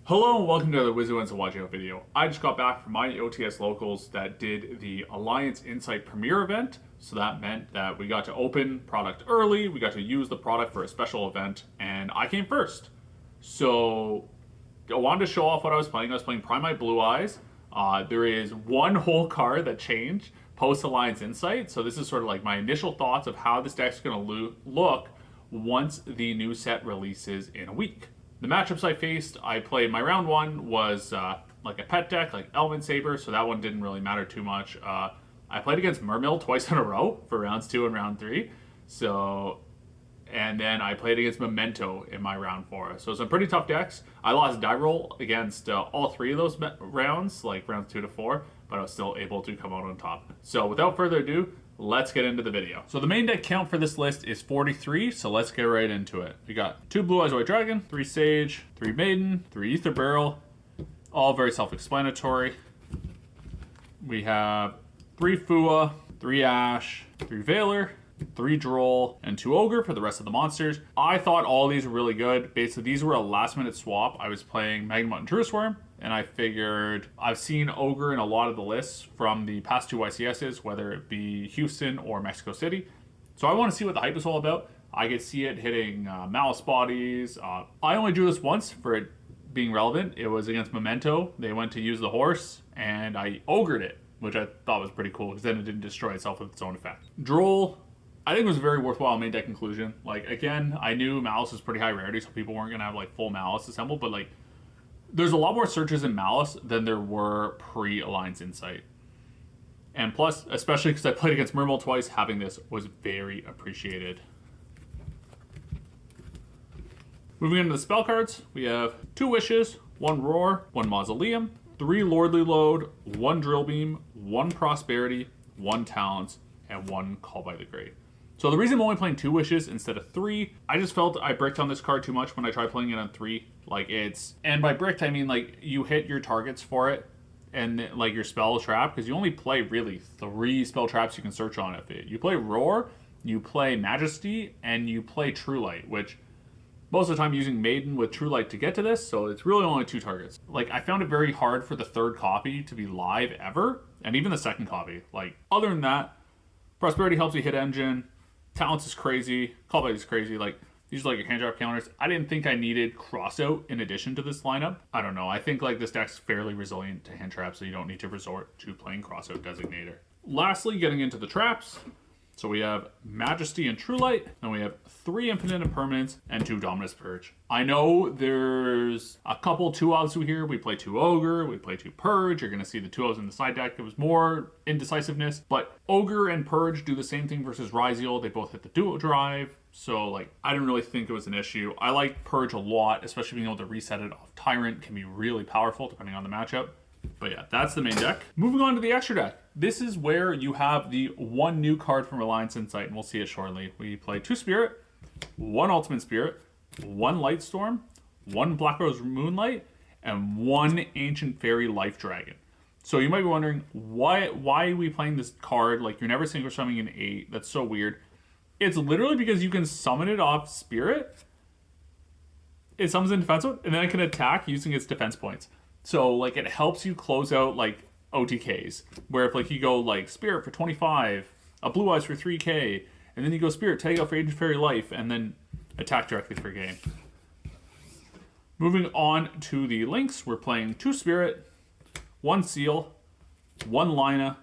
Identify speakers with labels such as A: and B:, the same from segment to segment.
A: Hello and welcome to the Wizzy Wins Watch Out video. I just got back from my OTS locals that did the Alliance Insight Premiere event. So that meant that we got to open product early, we got to use the product for a special event, and I came first. So I wanted to show off what I was playing. I was playing Primite Blue Eyes. There is one whole card that changed post Alliance Insight. So this is sort of like my initial thoughts of how this deck's going to look once the new set releases in a week. The matchups I faced, I played, my round one was like a pet deck, like Element Saber, so that one didn't really matter too much. I played against Mermill twice in a row for rounds 2 and round 3. And then I played against Memento in my round 4. So some pretty tough decks. I lost die roll against all 3 of those rounds, like rounds 2 to 4, but I was still able to come out on top. So without further ado, let's get into the video. So the main deck count for this list is 43, so let's get right into it. We got 2 Blue Eyes White Dragon, 3 Sage, 3 Maiden, 3 Ether Barrel, all very self-explanatory. We have 3 Fua, 3 Ash, 3 Veiler, 3 Droll, and 2 Ogre for the rest of the monsters. I thought all these were really good. Basically, these were a last-minute swap. I was playing Magnemite and Truest Worm, and I figured I've seen Ogre in a lot of the lists from the past 2 YCSs, whether it be Houston or Mexico City. So I want to see what the hype is all about. I could see it hitting Malice Bodies. I only drew this once for it being relevant. It was against Memento. They went to use the horse, and I Ogred it, which I thought was pretty cool, because then it didn't destroy itself with its own effect. Droll, I think it was a very worthwhile main deck conclusion. Like, again, I knew Malice was pretty high rarity, so people weren't going to have, like, full Malice assembled, but, like, there's a lot more searches in Malice than there were pre-Alliance Insight. And plus, especially because I played against Mermill twice, having this was very appreciated. Moving into the spell cards, we have 2 Wishes, 1 Roar, 1 Mausoleum, 3 Lordly Load, 1 Drill Beam, 1 Prosperity, 1 Talents, and 1 Call by the Great. So the reason I'm only playing 2 Wishes instead of 3, I just felt I bricked on this card too much when I tried playing it on 3. Like, and by bricked, I mean, like, you hit your targets for it, and, like, your spell trap, because you only play, really, 3 spell traps you can search on it. You play Roar, you play Majesty, and you play True Light, which, most of the time, using Maiden with True Light to get to this, so it's really only 2 targets. Like, I found it very hard for the 3rd copy to be live ever, and even the 2nd copy. Like, other than that, Prosperity helps you hit Engine, Talents is crazy, Callback is crazy, like, these are like your hand drop counters. I didn't think I needed Crossout in addition to this lineup. I don't know, I think like this deck's fairly resilient to hand traps, so you don't need to resort to playing Crossout Designator. Lastly, getting into the traps, so we have Majesty and True Light, and we have 3 Infinite Impermanents and 2 Dominus Purge. I know there's a couple 2-ofs here. We play 2 Ogre, we play 2 Purge. You're going to see the 2-ofs in the side deck. It was more indecisiveness, but Ogre and Purge do the same thing versus Ryziel. They both hit the duo drive, so like I didn't really think it was an issue. I like Purge a lot, especially being able to reset it off Tyrant can be really powerful depending on the matchup. But yeah, that's the main deck. Moving on to the extra deck. This is where you have the 1 new card from Alliance Insight, and we'll see it shortly. We play 2 Spirit, 1 Ultimate Spirit, 1 Lightstorm, 1 Black Rose Moonlight, and 1 Ancient Fairy Life Dragon. So you might be wondering, why are we playing this card? Like, you're never synchro summoning an 8. That's so weird. It's literally because you can summon it off Spirit. It summons in defense mode, and then it can attack using its defense points. So, like, it helps you close out, like, OTKs. Where if, like, you go, like, Spirit for 25, a Blue Eyes for 3k, and then you go Spirit, take out for Ancient Fairy Life, and then attack directly for a game. Moving on to the links, we're playing 2 Spirit, 1 Seal, 1 Lina,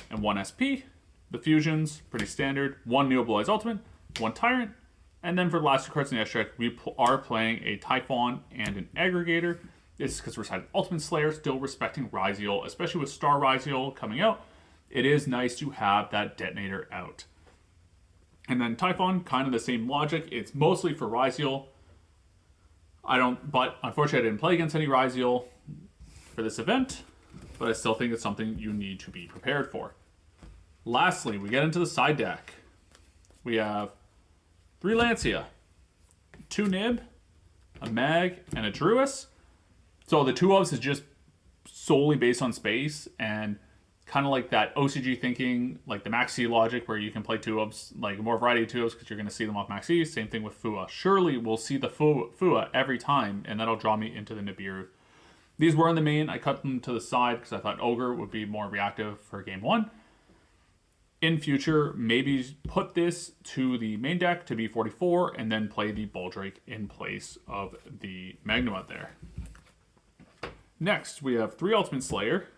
A: and 1 SP. The fusions, pretty standard. 1 Neo Blue Eyes Ultimate, 1 Tyrant, and then for the last 2 cards in the extra deck, we are playing a Typhon and an Aggregator. It's because we're sided Ultimate Slayer, still respecting Ryziel, especially with Star Ryziel coming out. It is nice to have that detonator out. And then Typhon, kind of the same logic. It's mostly for Ryziel. But unfortunately I didn't play against any Ryziel for this event, but I still think it's something you need to be prepared for. Lastly, we get into the side deck. We have 3 Lancia, 2 Nib, a Mag, and a Druis. So the 2-ofs is just solely based on space, and kind of like that OCG thinking, like the Max C logic, where you can play 2-ofs, like more variety of 2-ofs because you're going to see them off Max C. Same thing with Fua. Surely we'll see the Fua every time, and that'll draw me into the Nibiru. These were in the main. I cut them to the side because I thought Ogre would be more reactive for game 1. In future, maybe put this to the main deck to be 44 and then play the Boldrake in place of the Magnum out there. Next, we have 3 Ultimate Slayer,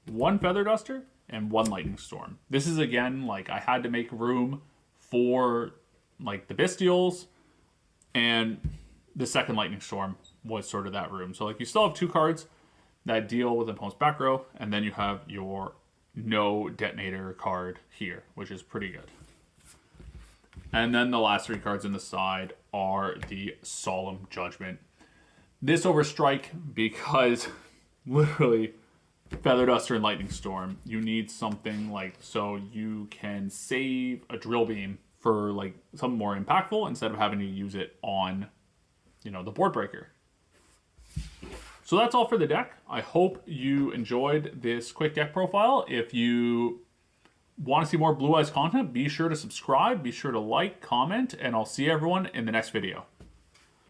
A: 1 Feather Duster, and 1 Lightning Storm. This is, again, like, I had to make room for, like, the Bestials, and the second Lightning Storm was sort of that room. So, like, you still have 2 cards that deal with opponent's back row, and then you have your no detonator card here, which is pretty good. And then the last 3 cards in the side are the Solemn Judgment. This over Strike because literally Feather Duster and Lightning Storm, you need something like so you can save a Drill Beam for like something more impactful instead of having to use it on, you know, the board breaker. So that's all for the deck. I hope you enjoyed this quick deck profile. If you want to see more Blue Eyes content, be sure to subscribe, be sure to like, comment, and I'll see everyone in the next video.